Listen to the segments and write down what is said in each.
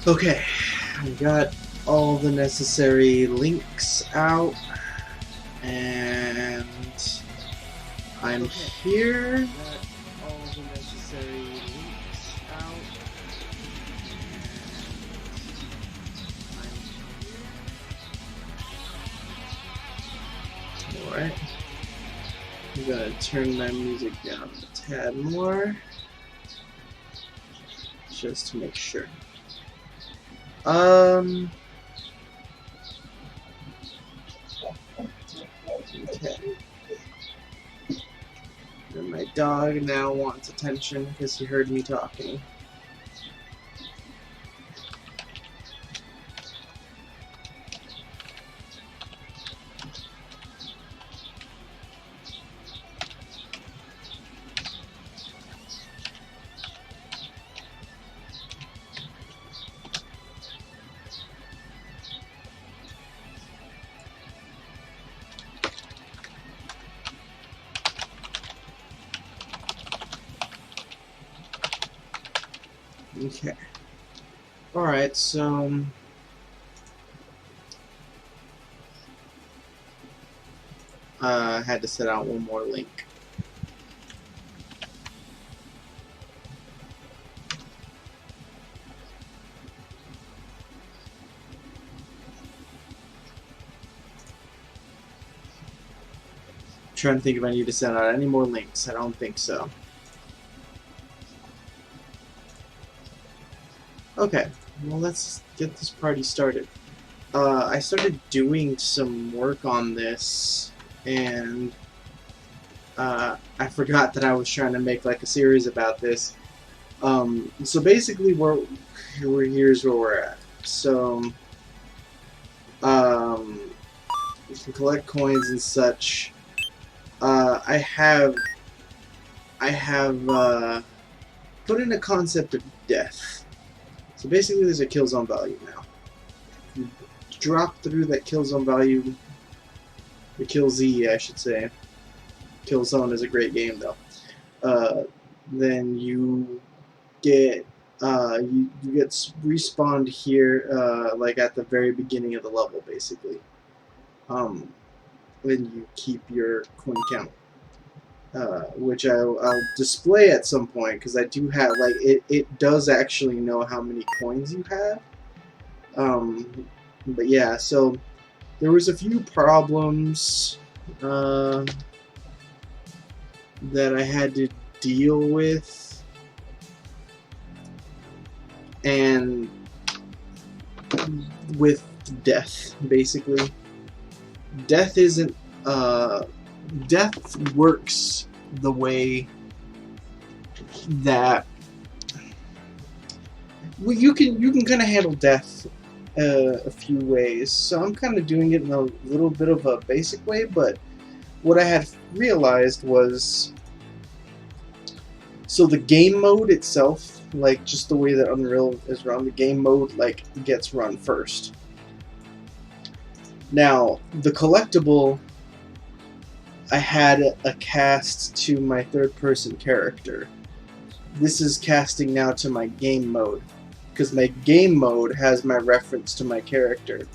Okay, I got all the necessary links out, and I'm here. Got all the necessary links out, and I'm here. Alright. I'm gonna turn my music down a tad more, just to make sure. Okay. And my dog now wants attention because he heard me talking. Okay. Alright, so I had to set out one more link. I'm trying to think if I need to send out any more links. I don't think so. Okay, well let's get this party started. I started doing some work on this, and I forgot that I was trying to make like a series about this. So basically, here's where we're at. So, you can collect coins and such. I have put in a concept of death. So basically, there's a kill zone value now. You drop through that kill zone value, the kill Z, I should say. Kill zone is a great game though. Then you get you get respawned here, like at the very beginning of the level, basically. Then you keep your coin count, which I'll display at some point because I do have like it does actually know how many coins you have. But yeah, so there was a few problems that I had to deal with, and with death, basically. Death isn't death works the way that well, you can kind of handle death a few ways. So I'm kind of doing it in a little bit of a basic way, but what I had realized was, so the game mode itself, like just the way that Unreal is run, the game mode like gets run first. Now, the collectible, I had a cast to my third-person character. This is casting now to my game mode, because my game mode has my reference to my character.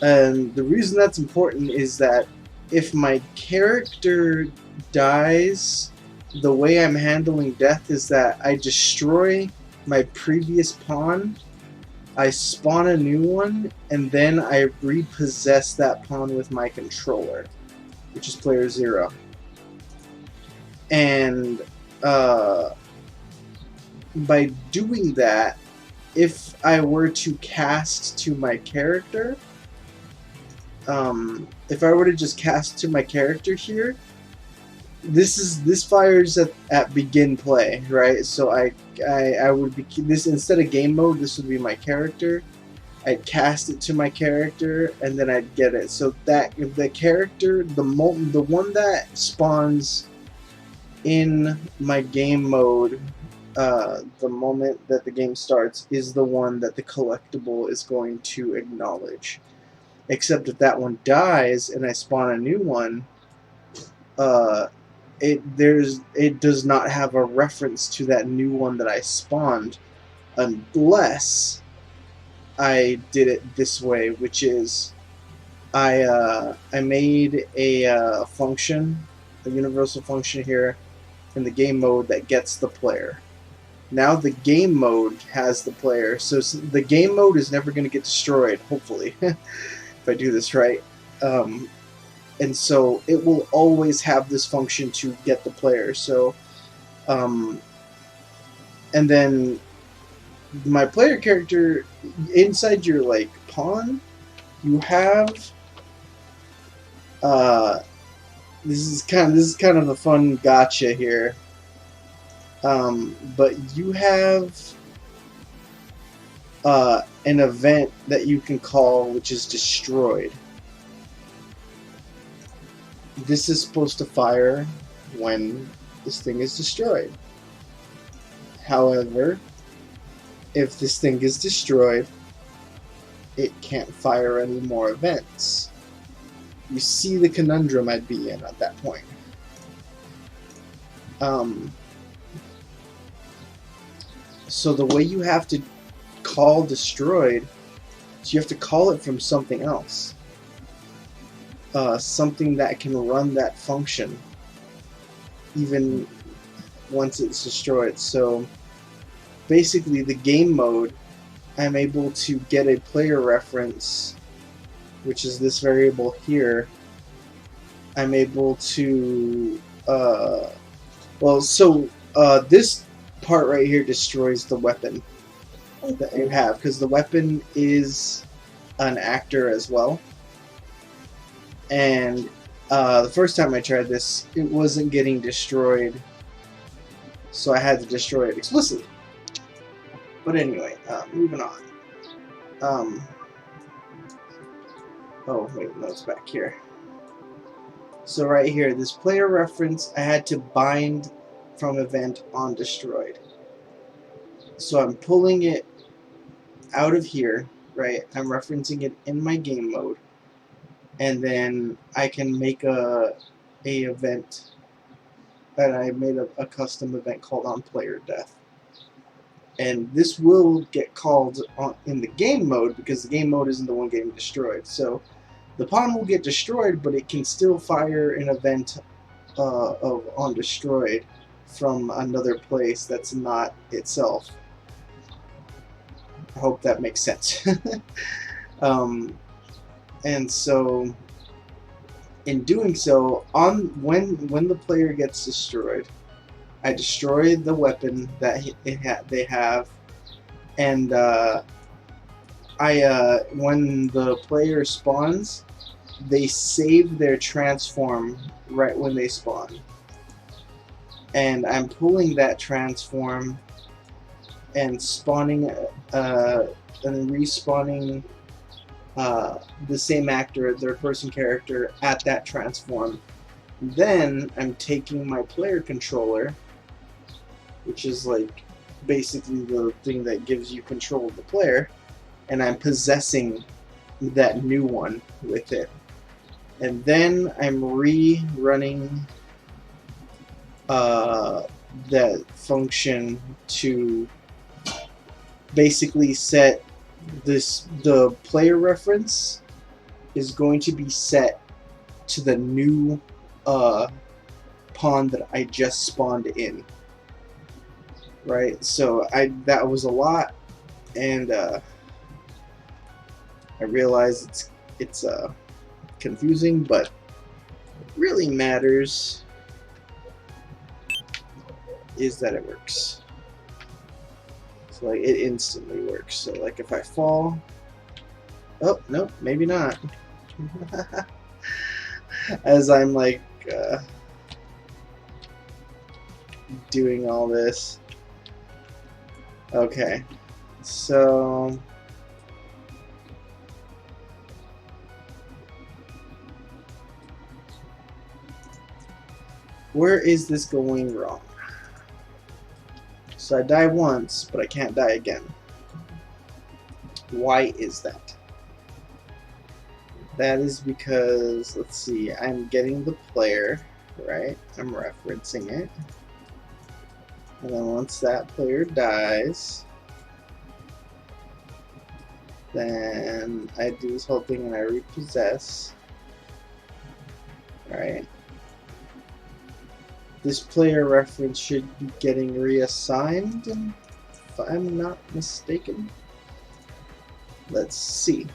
And the reason that's important is that if my character dies, the way I'm handling death is that I destroy my previous pawn, I spawn a new one, and then I repossess that pawn with my controller, which is player 0. And by doing that, if I were to cast to my character, if I were to just cast to my character here, this fires at begin play, right? So I would be this, instead of game mode, this would be my character. I'd cast it to my character, and then I'd get it. So that if the character, the one that spawns in my game mode, the moment that the game starts, is the one that the collectible is going to acknowledge. Except if that one dies and I spawn a new one, it does not have a reference to that new one that I spawned, unless I did it this way, which is I made a function, a universal function here in the game mode that gets the player. Now the game mode has the player, so the game mode is never going to get destroyed, hopefully, if I do this right. And so it will always have this function to get the player. So, and then my player character, inside your like pawn, you have this is kind of a fun gotcha here. But you have an event that you can call, which is destroyed. This is supposed to fire when this thing is destroyed. However, if this thing is destroyed, it can't fire any more events. You see the conundrum I'd be in at that point. So the way you have to call destroyed is you have to call it from something else. Something that can run that function even once it's destroyed. So basically the game mode, I'm able to get a player reference, which is this variable here. I'm able to this part right here destroys the weapon that you have, because the weapon is an actor as well. And the first time I tried this, it wasn't getting destroyed, so I had to destroy it explicitly. But anyway, moving on. Oh wait, no, it's back here. So right here, this player reference, I had to bind from event on destroyed. So I'm pulling it out of here, right? I'm referencing it in my game mode, and then I can make a event, and I made a custom event called on player death. And this will get called in the game mode, because the game mode isn't the one getting destroyed. So the pawn will get destroyed, but it can still fire an event of on destroyed from another place that's not itself. I hope that makes sense. And so in doing so, when the player gets destroyed, I destroy the weapon that they have, and when the player spawns, they save their transform right when they spawn. And I'm pulling that transform and spawning and respawning the same actor, their person character, at that transform. Then I'm taking my player controller, which is like basically the thing that gives you control of the player, and I'm possessing that new one with it. And then I'm rerunning that function to basically set the player reference is going to be set to the new pawn that I just spawned in. Right, so that was a lot, and I realize it's confusing, but what really matters is that it works. So like it instantly works. So like if I fall, oh no, maybe not. As I'm like doing all this. Okay, so where is this going wrong? So I die once, but I can't die again. Why is that? That is because, let's see, I'm getting the player, right? I'm referencing it. And then once that player dies, Then I do this whole thing and I repossess. Alright. This player reference should be getting reassigned, if I'm not mistaken. Let's see.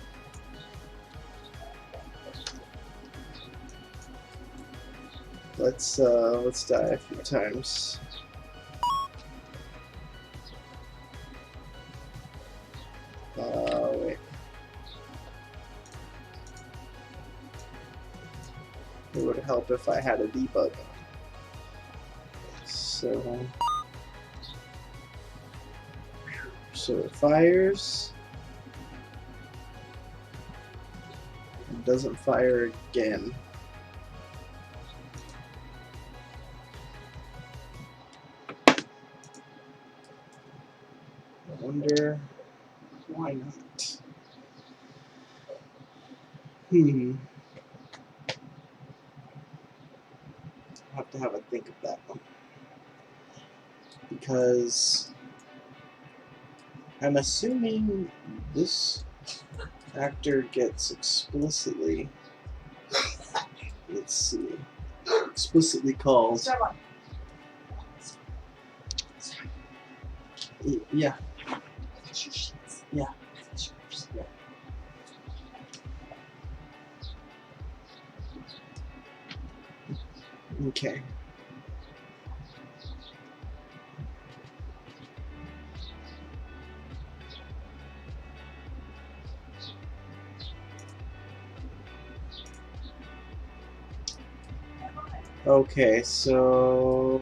Let's die a few times. Wait. It would help if I had a debug. So it fires. It doesn't fire again. I wonder why not. I'll have to have a think of that one. Because I'm assuming this actor gets explicitly, let's see, explicitly called. Yeah. Yeah. Okay. Okay, so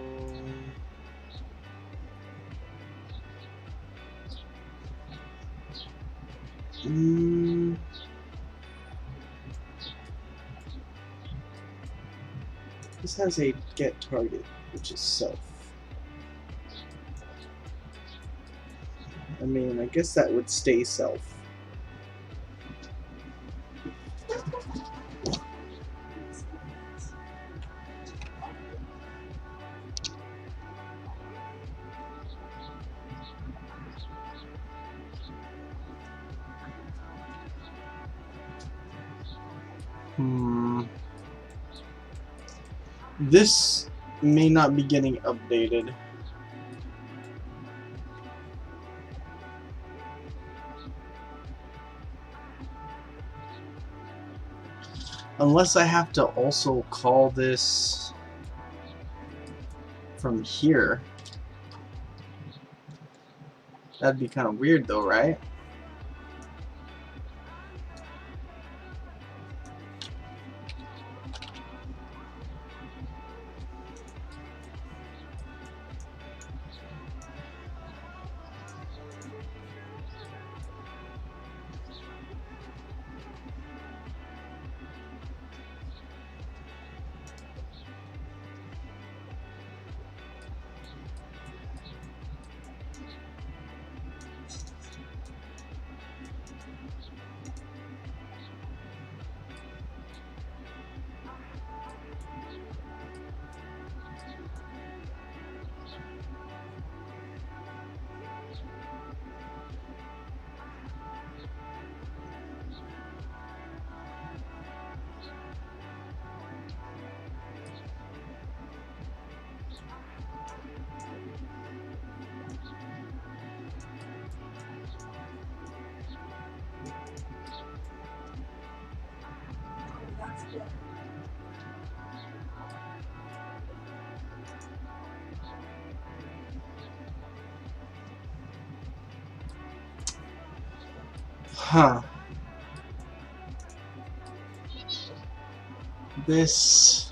this has a get target, which is self. I mean, I guess that would stay self. This may not be getting updated. Unless I have to also call this from here. That'd be kind of weird though, right? Huh. This...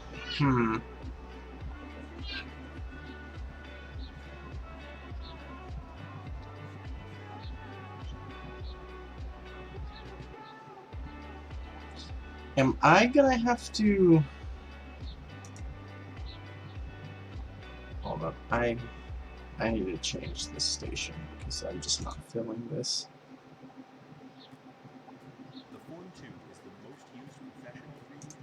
Am I gonna have to... Hold up. I need to change this station because I'm just not feeling this. The Form 2 is the most used professional 3D.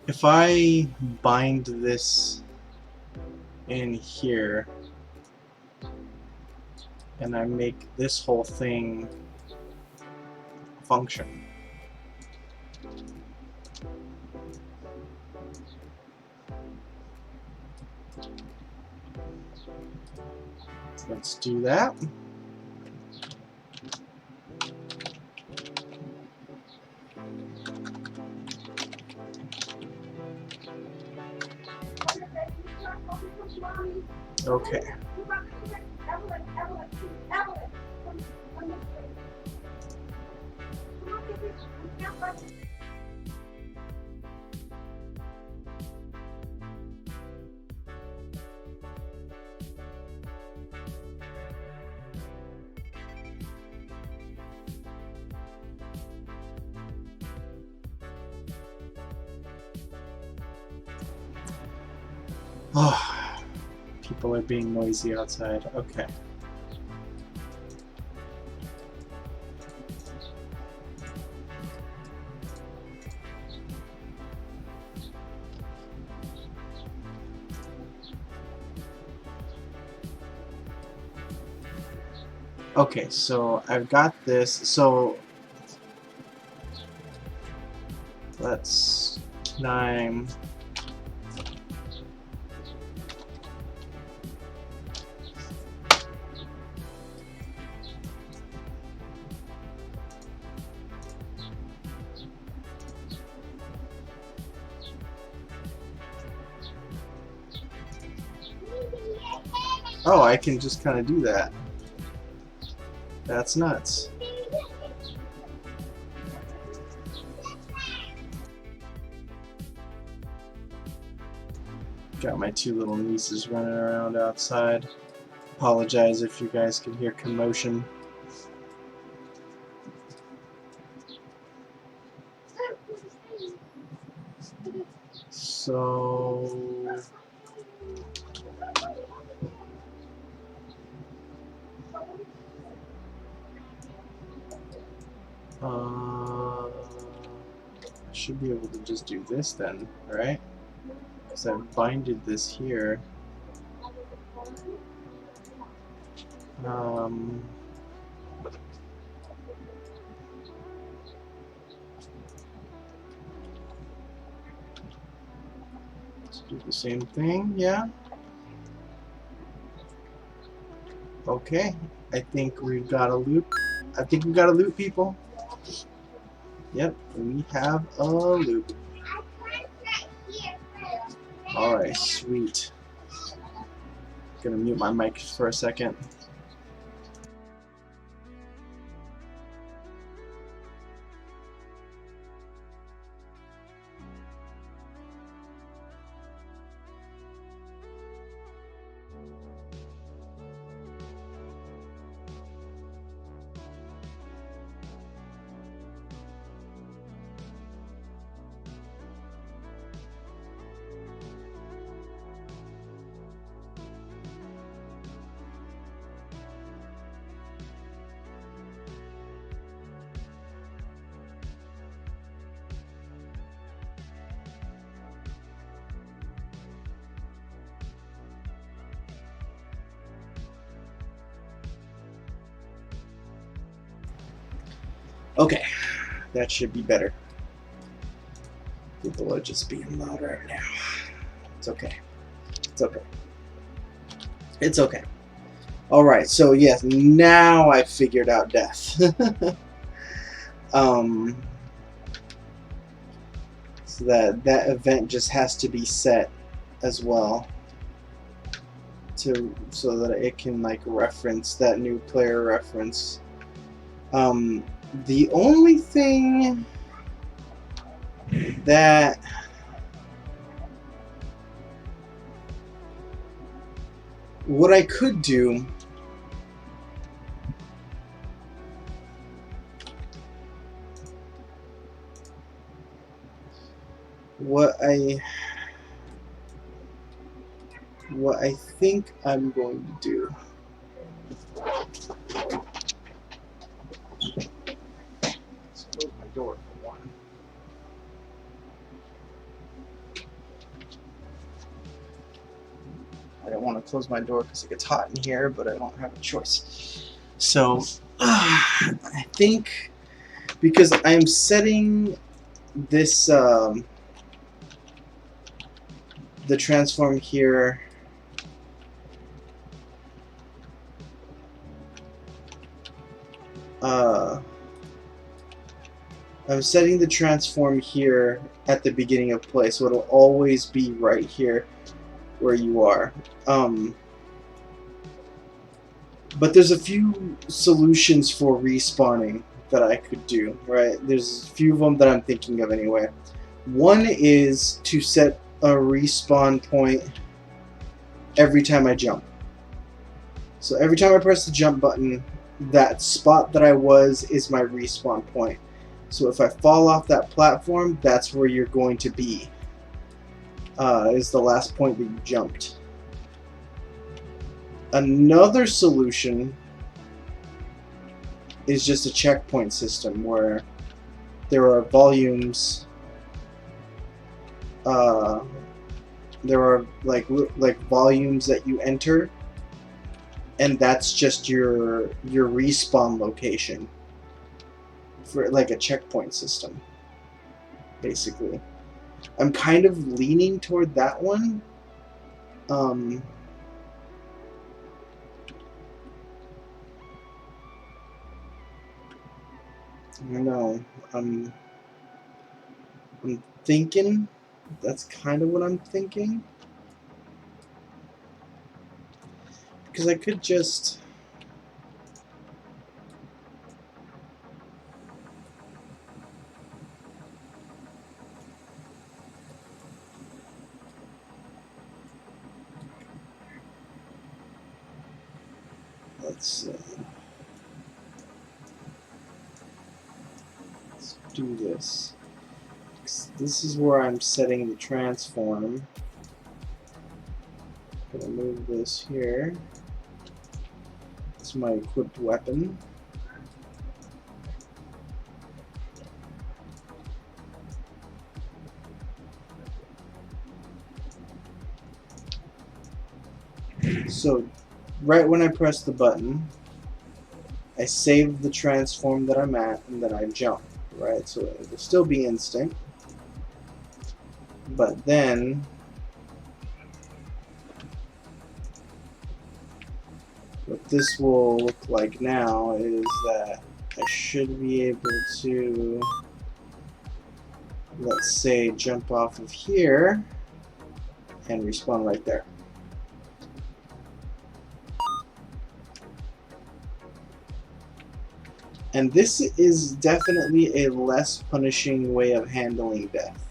if I bind this in here and I make this whole thing function. Let's do that. Okay. Oh, people are being noisy outside. Okay. Okay, so I've got this. So let's climb. Oh, I can just kind of do that. That's nuts. Got my two little nieces running around outside. Apologize if you guys can hear commotion. So... I should be able to just do this then, right? Because I've binded this here. Let's do the same thing, yeah. Okay, I think we've got a loop. I think we've got a loop, people. Yep, we have a loop. Alright, sweet. Gonna mute my mic for a second. Okay, that should be better. People are just being loud right now. It's okay. It's okay. It's okay. Alright, so yes, now I figured out death. So that event just has to be set as well so that it can like reference that new player reference. The only thing that what I could do what I think I'm going to do door for one. want to close my door because it gets hot in here, but I don't have a choice. So I think because I'm setting this the transform here I'm setting the transform here at the beginning of play, so it'll always be right here where you are. But there's a few solutions for respawning that I could do, right? There's a few of them that I'm thinking of anyway. One is to set a respawn point every time I jump. So every time I press the jump button, that spot that I was is my respawn point. So if I fall off that platform, that's where you're going to be. Is the last point that you jumped. Another solution is just a checkpoint system where there are volumes. There are like volumes that you enter, and that's just your respawn location for like a checkpoint system, basically. I'm kind of leaning toward that one. I don't know. I'm thinking that's kind of what I'm thinking, because I could just let's do this. This is where I'm setting the transform. I'm gonna move this here. It's my equipped weapon. So right when I press the button, I save the transform that I'm at, and then I jump, right? So it will still be instant. But then what this will look like now is that I should be able to, let's say, jump off of here and respawn right there. And this is definitely a less punishing way of handling death.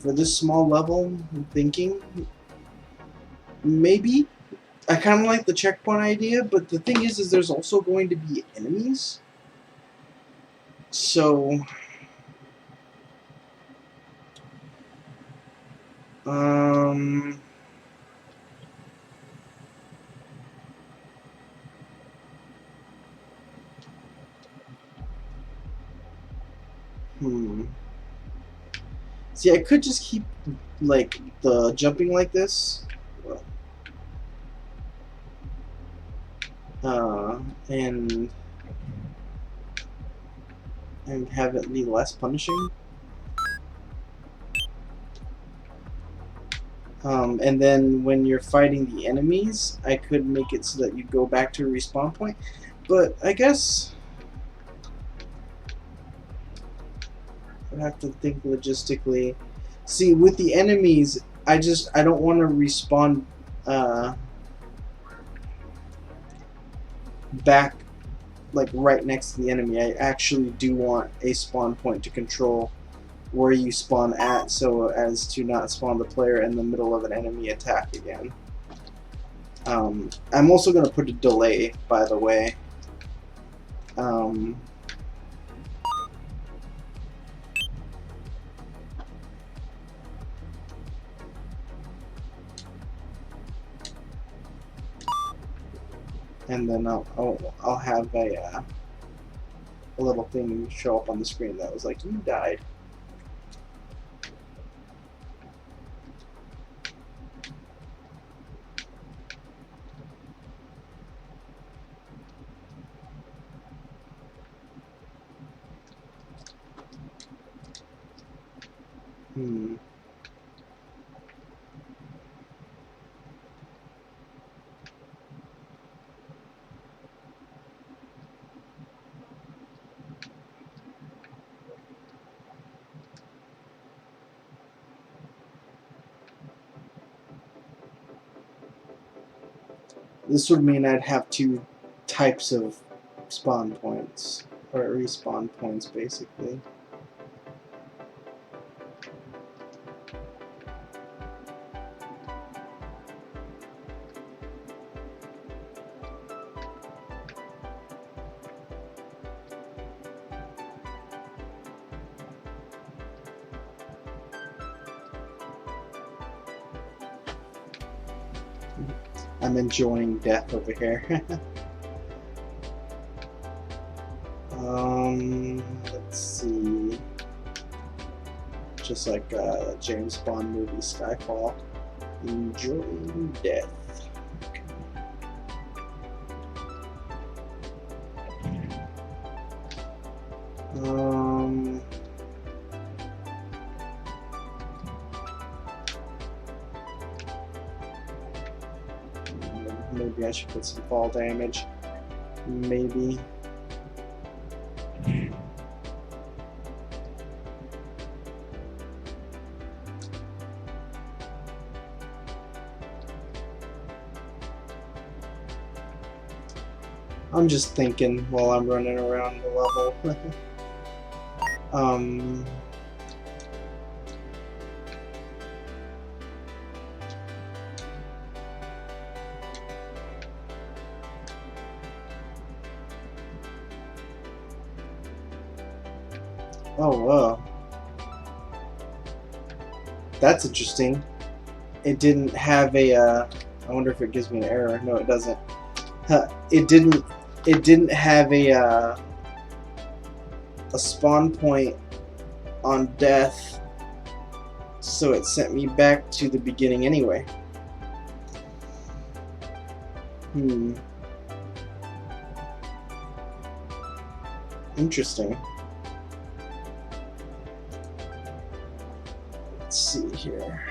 For this small level, I'm thinking maybe. I kind of like the checkpoint idea, but the thing is there's also going to be enemies. So see, I could just keep like the jumping like this, and have it be less punishing. And then when you're fighting the enemies, I could make it so that you go back to a respawn point. But I guess I have to think logistically. See, with the enemies, I don't want to respawn back like right next to the enemy. I actually do want a spawn point to control where you spawn at, so as to not spawn the player in the middle of an enemy attack again. I'm also going to put a delay, by the way. And then I'll have a a little thing show up on the screen that was like, you died. This would mean I'd have two types of spawn points, or respawn points, basically. I'm enjoying death over here. Let's see. Just like James Bond movie Skyfall. Enjoying death. Maybe I should put some fall damage. Maybe. I'm just thinking while I'm running around the level. Oh, wow. That's interesting. It didn't have a, I wonder if it gives me an error. No, it doesn't. It didn't have a spawn point on death, so it sent me back to the beginning anyway. Interesting. Let's see here.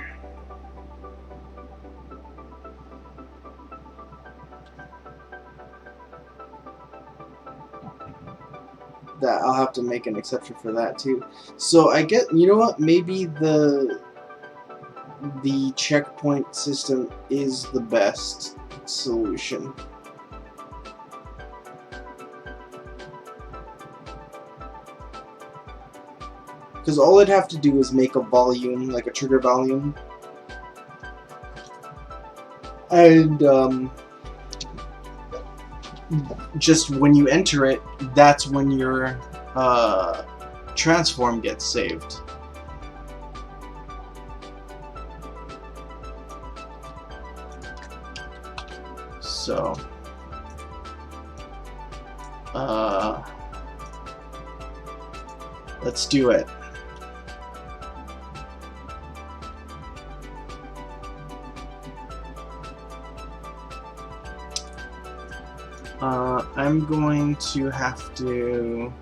That I'll have to make an exception for that too. So I get, you know what? Maybe the checkpoint system is the best solution. Because all I'd have to do is make a volume, like a trigger volume, and just when you enter it, that's when your transform gets saved. So, let's do it. I'm going to have to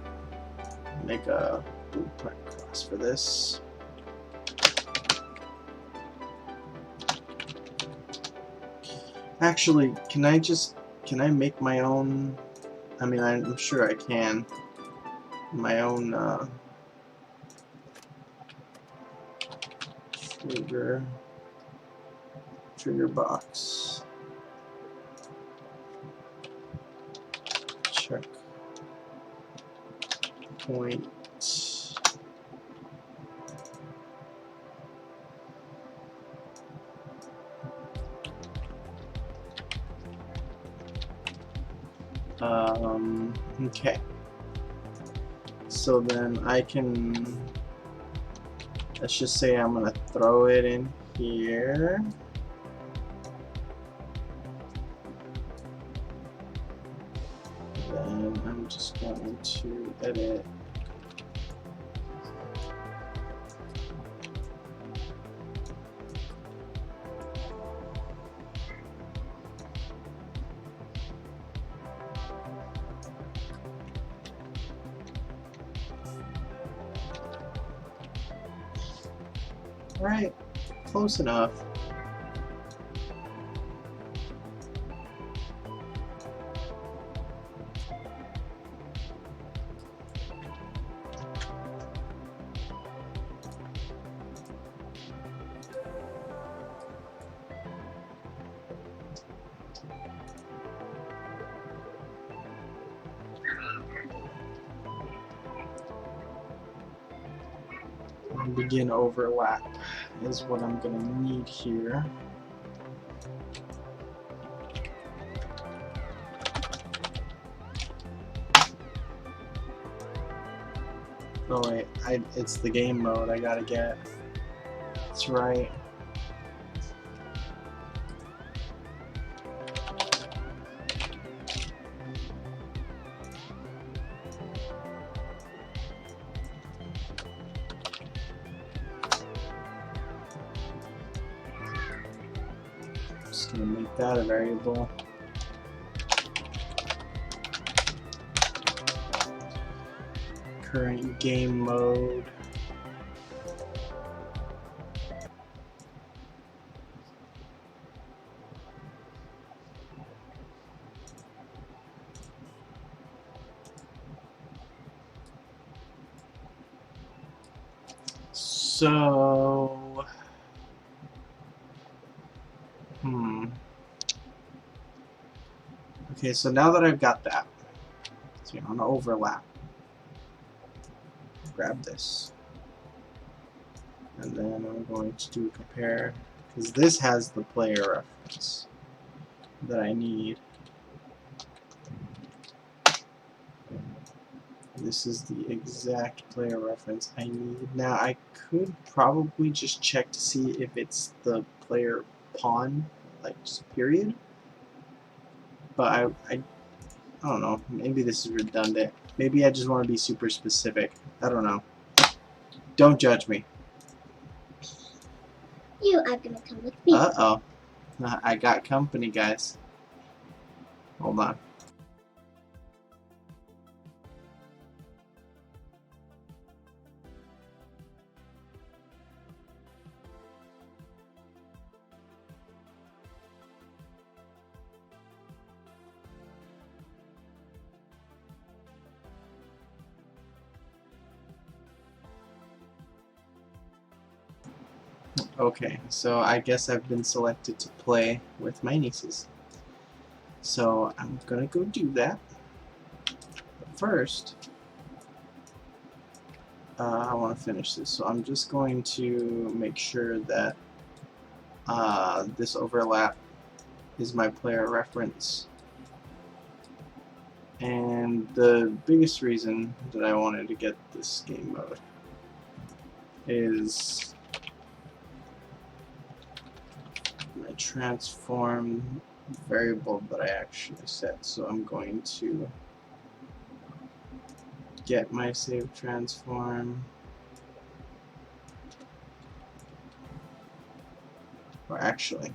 make a blueprint class for this. Actually, can I make my own? I mean, I'm sure I can. My own trigger box. Check point. Okay. So then I can, let's just say I'm gonna throw it in here. Then I'm just going going to edit. Alright, close enough. Begin overlap is what I'm gonna need here. Oh wait, it's the game mode I gotta get. That's right. Just gonna make that a variable. Current game mode. So, okay, so now that I've got that, so you're on overlap. Grab this. And then I'm going to do a compare, because this has the player reference that I need. This is the exact player reference I need. Now I could probably just check to see if it's the player pawn, like just period. But I don't know. Maybe this is redundant. Maybe I just want to be super specific. I don't know. Don't judge me. You are gonna come with me. Uh-oh. I got company, guys. Hold on. Okay, so I guess I've been selected to play with my nieces. So I'm gonna go do that. But first, I want to finish this. So I'm just going to make sure that this overlap is my player reference. And the biggest reason that I wanted to get this game mode is my transform variable that I actually set. So I'm going to get my save transform, or actually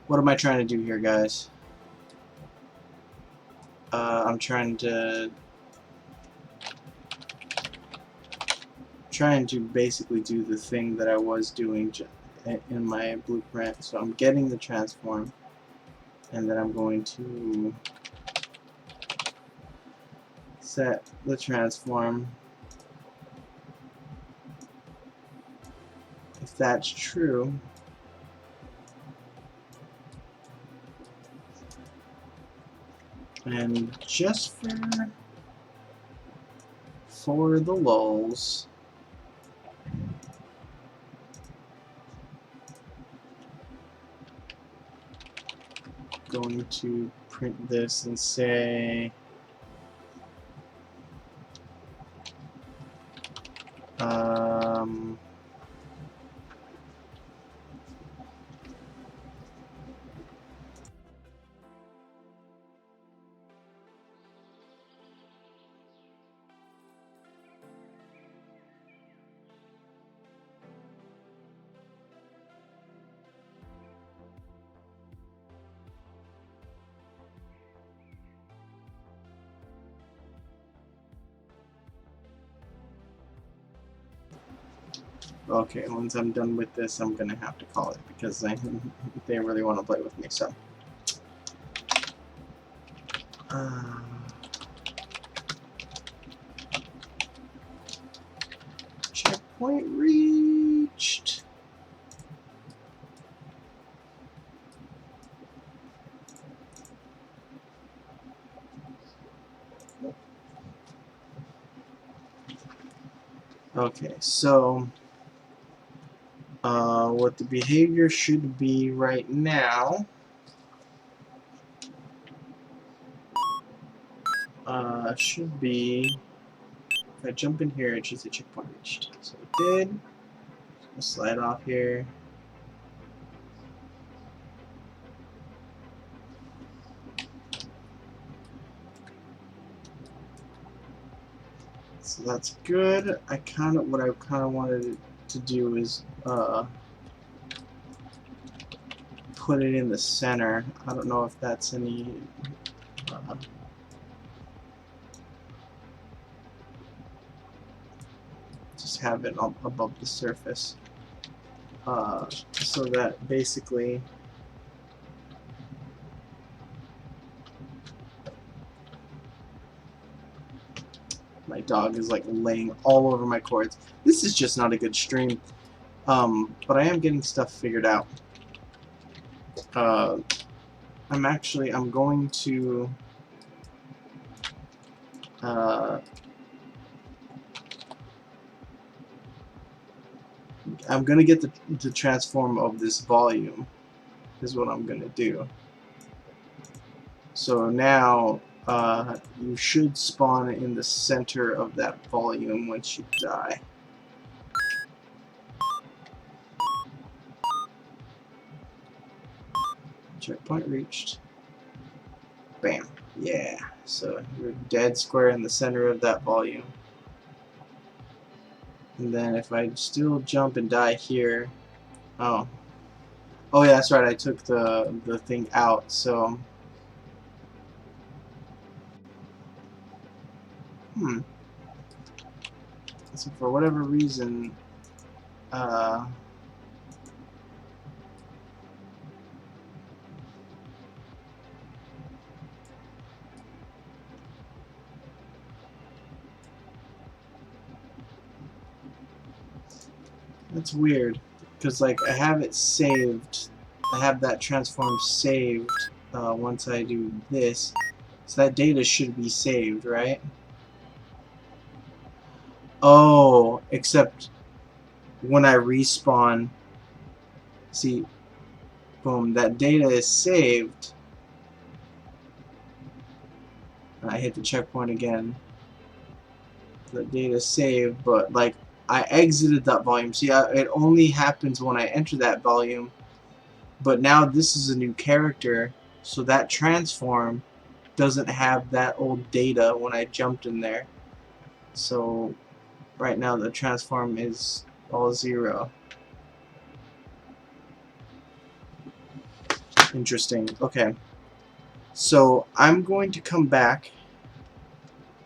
what am I trying to do here, guys? I'm trying to basically do the thing that I was doing in my blueprint. So I'm getting the transform, and then I'm going to set the transform. If that's true, and just for the lulz, going to print this and say Okay, once I'm done with this, I'm gonna have to call it because they really want to play with me. So, checkpoint reached. Okay, so what the behavior should be right now should be, if I jump in here, it should say checkpoint reached. So it did. I'll slide off here. So that's good. What I kind of wanted to do is put it in the center. I don't know if that's any just have it up above the surface, so that basically my dog is like laying all over my cords. This is just not a good stream, but I am getting stuff figured out. I'm going to I'm gonna get the transform of this volume is what I'm gonna do. So now you should spawn in the center of that volume once you die. Checkpoint reached. Bam. Yeah. So you're dead square in the center of that volume. And then if I still jump and die here, oh yeah, that's right. I took the thing out. So so for whatever reason, that's weird, because like I have it saved. I have that transform saved once I do this. So that data should be saved, right? Oh, except when I respawn, see, boom, that data is saved. I hit the checkpoint again. The data is saved, but like I exited that volume. See, it only happens when I enter that volume. But now this is a new character, so that transform doesn't have that old data when I jumped in there. So right now the transform is all 0. Interesting. Okay. So I'm going to come back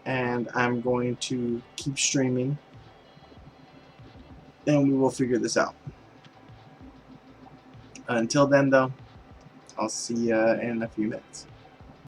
and I'm going to keep streaming and we will figure this out. Until then though, I'll see you in a few minutes.